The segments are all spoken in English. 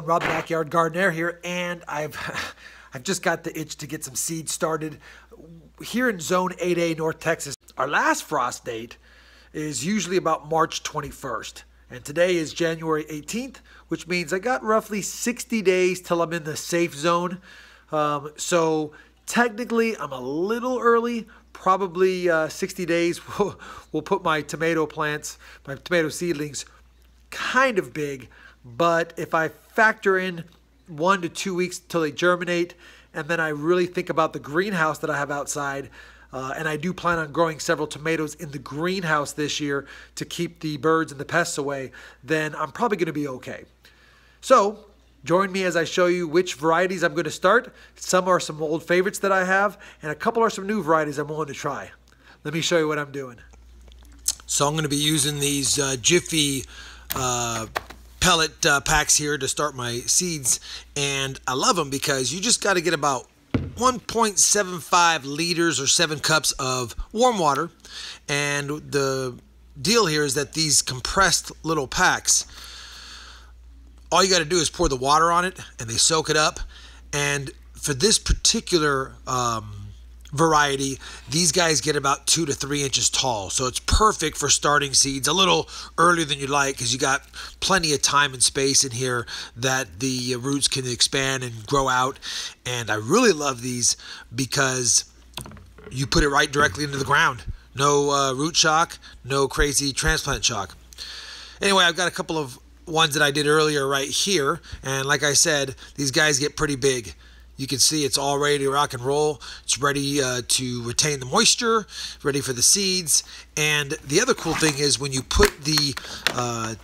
Rob the Backyard Gardener here, and I've just got the itch to get some seeds started here in Zone 8A, North Texas. Our last frost date is usually about March 21st, and today is January 18th, which means I got roughly 60 days till I'm in the safe zone. So technically, I'm a little early. Probably 60 days will put my tomato plants, my tomato seedlings, kind of big. But if I factor in 1 to 2 weeks till they germinate, and then I really think about the greenhouse that I have outside, and I do plan on growing several tomatoes in the greenhouse this year to keep the birds and the pests away, then I'm probably going to be okay. So join me as I show you which varieties I'm going to start. Some are some old favorites that I have, and a couple are some new varieties I'm willing to try. Let me show you what I'm doing. So I'm going to be using these Jiffy pellet packs here to start my seeds, and I love them because you just got to get about 1.75 liters or 7 cups of warm water. And the deal here is that these compressed little packs, all you got to do is pour the water on it and they soak it up. And for this particular variety, these guys get about 2 to 3 inches tall, so it's perfect for starting seeds a little earlier than you'd like, because you got plenty of time and space in here that the roots can expand and grow out. And I really love these because you put it right directly into the ground. No root shock, no crazy transplant shock. Anyway, I've got a couple of ones that I did earlier right here, and like I said, these guys get pretty big. You can see it's all ready to rock and roll. It's ready to retain the moisture, ready for the seeds. And the other cool thing is when you put the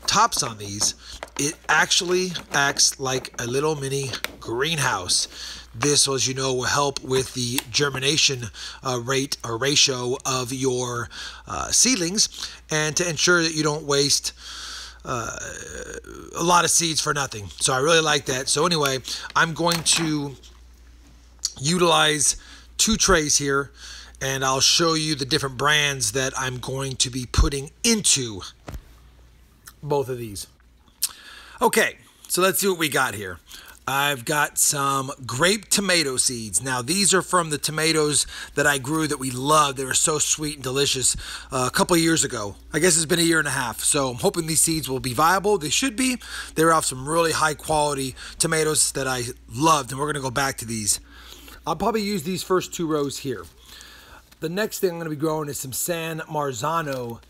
tops on these, it actually acts like a little mini greenhouse. This, as you know, will help with the germination rate or ratio of your seedlings, and to ensure that you don't waste a lot of seeds for nothing. So I really like that. So anyway, I'm going to utilize 2 trays here, and I'll show you the different brands that I'm going to be putting into both of these. Okay, so let's see what we got here. I've got some grape tomato seeds. Now, these are from the tomatoes that I grew that we loved. They were so sweet and delicious a couple of years ago. I guess it's been a year and a half, so I'm hoping these seeds will be viable. They should be. They're off some really high quality tomatoes that I loved, and we're going to go back to these. I'll probably use these first 2 rows here. The next thing I'm going to be growing is some San Marzano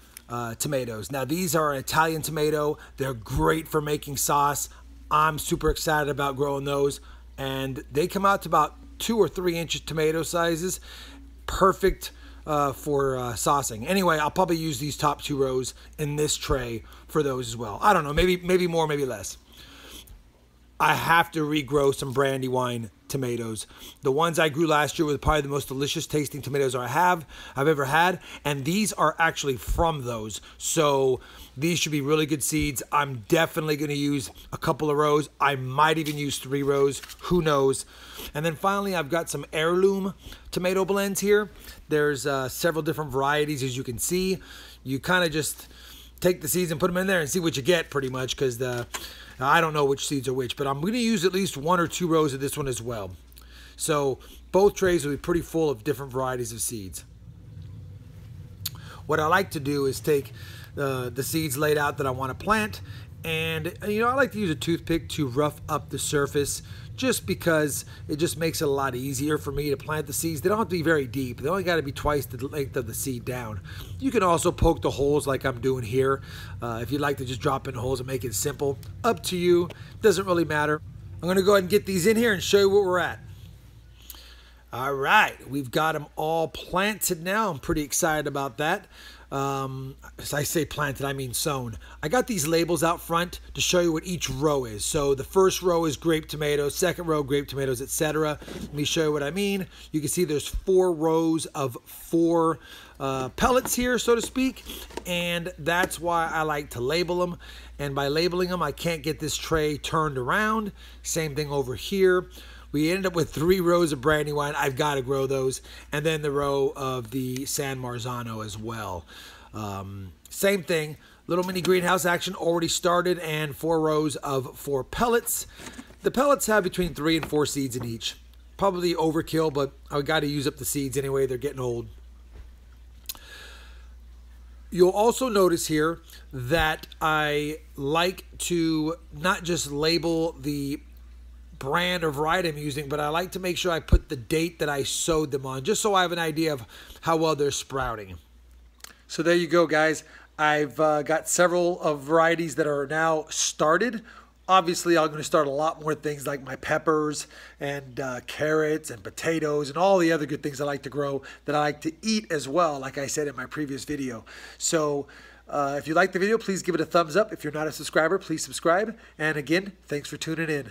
tomatoes. Now, these are an Italian tomato. They're great for making sauce. I'm super excited about growing those, and they come out to about 2 or 3 inch tomato sizes. Perfect for saucing. Anyway, I'll probably use these top 2 rows in this tray for those as well. I don't know, maybe more, maybe less. I have to regrow some Brandywine tomatoes. The ones I grew last year were probably the most delicious tasting tomatoes I've ever had, and these are actually from those. So these should be really good seeds. I'm definitely going to use a couple of rows. I might even use 3 rows. Who knows? And then finally, I've got some Heirloom tomato blends here. There's several different varieties, as you can see. You kind of just take the seeds and put them in there and see what you get, pretty much, because I don't know which seeds are which, but I'm going to use at least 1 or 2 rows of this one as well. So both trays will be pretty full of different varieties of seeds. What I like to do is take the seeds laid out that I want to plant, and I like to use a toothpick to rough up the surface, just because it just makes it a lot easier for me to plant the seeds. They don't have to be very deep. They only got to be twice the length of the seed down. You can also poke the holes like I'm doing here. If you'd like to just drop in holes and make it simple, up to you. Doesn't really matter. I'm going to go ahead and get these in here and show you where we're at. All right, we've got them all planted now. I'm pretty excited about that. As I say planted, I mean sown. I got these labels out front to show you what each row is. So the first row is grape tomatoes, second row grape tomatoes, etc. Let me show you what I mean. You can see there's 4 rows of 4 pellets here, so to speak, and that's why I like to label them. And by labeling them, I can't get this tray turned around. Same thing over here. We ended up with 3 rows of Brandywine. I've got to grow those. And then the row of the San Marzano as well. Same thing. Little mini greenhouse action already started, and 4 rows of 4 pellets. The pellets have between 3 and 4 seeds in each. Probably overkill, but I got to use up the seeds anyway. They're getting old. You'll also notice here that I like to not just label the brand or variety I'm using, but I like to make sure I put the date that I sowed them on, just so I have an idea of how well they're sprouting. So there you go, guys. I've got several of varieties that are now started. Obviously, I'm going to start a lot more things like my peppers and carrots and potatoes and all the other good things I like to grow that I like to eat as well, like I said in my previous video. So if you like the video, please give it a thumbs up. If you're not a subscriber, please subscribe. And again, thanks for tuning in.